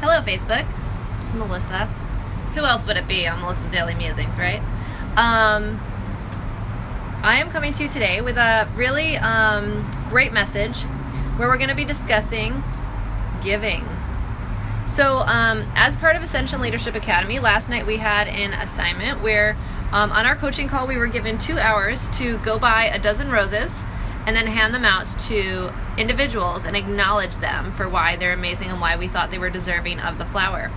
Hello, Facebook. It's Melissa. Who else would it be on Melissa's Daily Musings, right? I am coming to you today with a really great message where we're going to be discussing giving. So as part of Ascension Leadership Academy, last night we had an assignment where on our coaching call we were given 2 hours to go buy a dozen roses and then hand them out to individuals and acknowledge them for why they're amazing and why we thought they were deserving of the flower.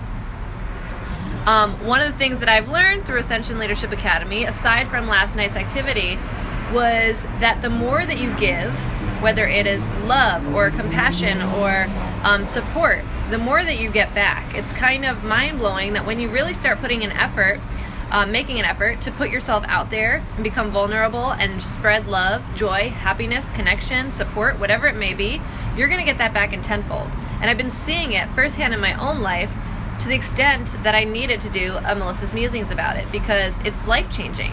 One of the things that I've learned through Ascension Leadership Academy, aside from last night's activity, was that the more that you give, whether it is love or compassion or support, the more that you get back. It's kind of mind-blowing that when you really start putting an effort, making an effort to put yourself out there and become vulnerable and spread love, joy, happiness, connection, support, whatever it may be, you're going to get that back in tenfold. And I've been seeing it firsthand in my own life to the extent that I needed to do a Melissa's Musings about it, because it's life-changing.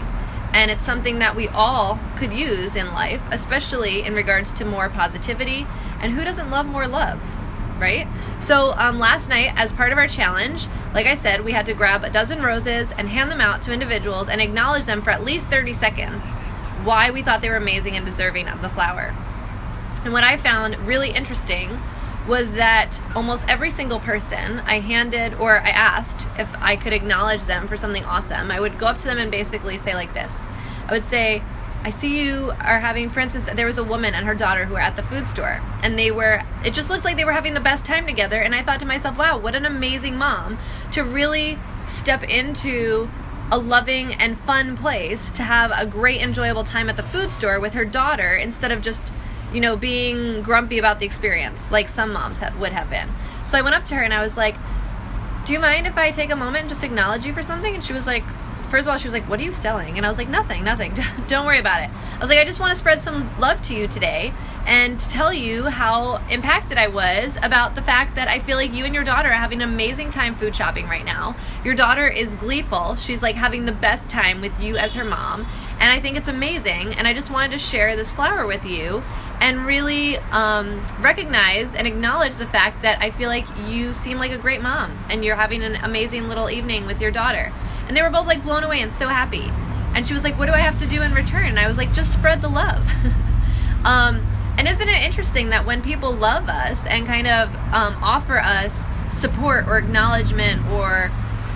And it's something that we all could use in life, especially in regards to more positivity. And who doesn't love more love, right? So last night, as part of our challenge, like I said, we had to grab a dozen roses and hand them out to individuals and acknowledge them for at least 30 seconds why we thought they were amazing and deserving of the flower. And what I found really interesting was that almost every single person I asked if I could acknowledge them for something awesome. I would go up to them and basically say like this. I would say, I see you are having, for instance, there was a woman and her daughter who were at the food store, and it just looked like they were having the best time together, and I thought to myself, wow, what an amazing mom to really step into a loving and fun place to have a great, enjoyable time at the food store with her daughter instead of just being grumpy about the experience like some moms would have been. So I went up to her and I was like, do you mind if I take a moment and just acknowledge you for something? And she was like, first of all, she was like, what are you selling? And I was like, nothing. Don't worry about it. I was like, I just want to spread some love to you today and to tell you how impacted I was about the fact that I feel like you and your daughter are having an amazing time food shopping right now. Your daughter is gleeful. She's like having the best time with you as her mom. And I think it's amazing. And I just wanted to share this flower with you and really recognize and acknowledge the fact that I feel like you seem like a great mom and you're having an amazing little evening with your daughter. And they were both like blown away and so happy. And she was like, what do I have to do in return? And I was like, just spread the love. And isn't it interesting that when people love us and kind of offer us support or acknowledgement or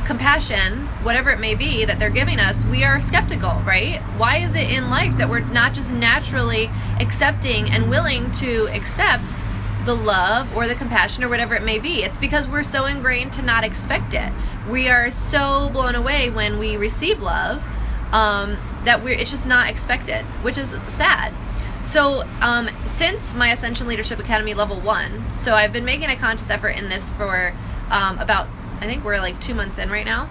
compassion, whatever it may be that they're giving us, we are skeptical, right? Why is it in life that we're not just naturally accepting and willing to accept the love or the compassion or whatever it may be? It's because we're so ingrained to not expect it. We are so blown away when we receive love that it's just not expected, which is sad. So since my Ascension Leadership Academy Level 1, so I've been making a conscious effort in this for about, I think we're like 2 months in right now,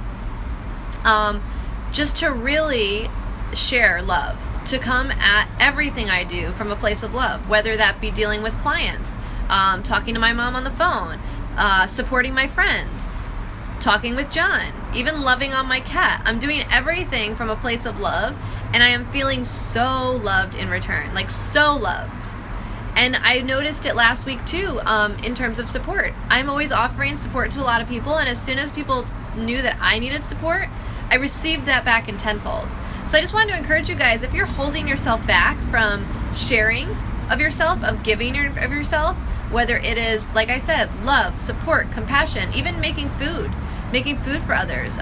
just to really share love, to come at everything I do from a place of love, whether that be dealing with clients, talking to my mom on the phone, supporting my friends, talking with John, even loving on my cat. I'm doing everything from a place of love, and I am feeling so loved in return, like so loved. And I noticed it last week too, in terms of support. I'm always offering support to a lot of people, and as soon as people knew that I needed support, I received that back in tenfold. So I just wanted to encourage you guys, if you're holding yourself back from sharing of yourself, of giving of yourself, whether it is, like I said, love, support, compassion, even making food for others,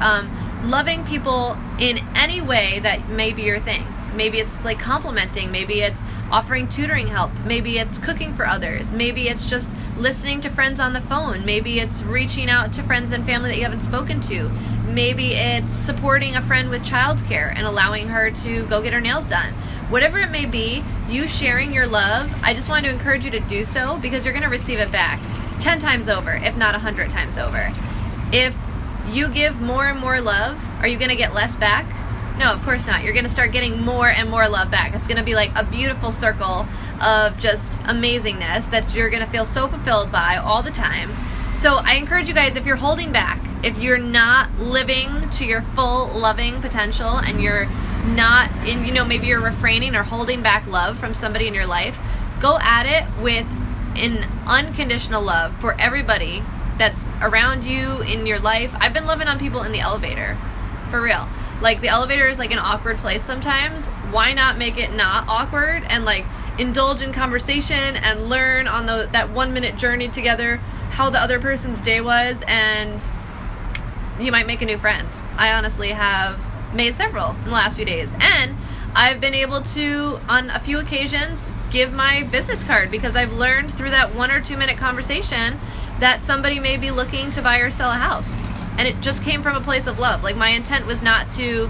loving people in any way that may be your thing. Maybe it's like complimenting, maybe it's offering tutoring help, maybe it's cooking for others, maybe it's just listening to friends on the phone, maybe it's reaching out to friends and family that you haven't spoken to, maybe it's supporting a friend with childcare and allowing her to go get her nails done. Whatever it may be, you sharing your love, I just wanted to encourage you to do so, because you're going to receive it back 10 times over, if not 100 times over. If you give more and more love, are you going to get less back? No, of course not. You're going to start getting more and more love back. It's going to be like a beautiful circle of just amazingness that you're going to feel so fulfilled by all the time. So I encourage you guys, if you're holding back, if you're not living to your full loving potential and you're not, maybe you're refraining or holding back love from somebody in your life, go at it with an unconditional love for everybody that's around you in your life. I've been loving on people in the elevator, for real. Like, the elevator is like an awkward place sometimes. Why not make it not awkward and like indulge in conversation and learn on that 1 minute journey together how the other person's day was, and you might make a new friend. I honestly have made several in the last few days, and I've been able to, on a few occasions, give my business card because I've learned through that 1 or 2 minute conversation that somebody may be looking to buy or sell a house. And it just came from a place of love. Like, my intent was not to,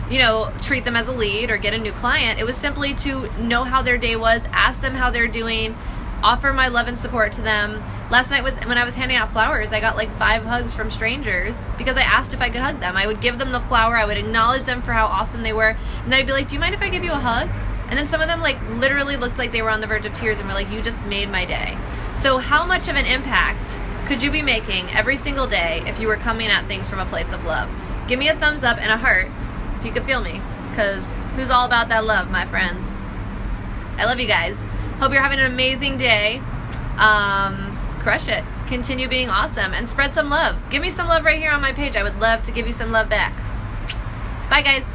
you know, treat them as a lead or get a new client. It was simply to know how their day was, ask them how they're doing, offer my love and support to them. Last night when I was handing out flowers, I got like 5 hugs from strangers because I asked if I could hug them. I would give them the flower, I would acknowledge them for how awesome they were, and then I'd be like, do you mind if I give you a hug? And then some of them like literally looked like they were on the verge of tears and were like, you just made my day. So how much of an impact could you be making every single day if you were coming at things from a place of love? Give me a thumbs up and a heart if you could feel me, because who's all about that love, my friends? I love you guys. Hope you're having an amazing day. Crush it. Continue being awesome and spread some love. Give me some love right here on my page. I would love to give you some love back. Bye, guys.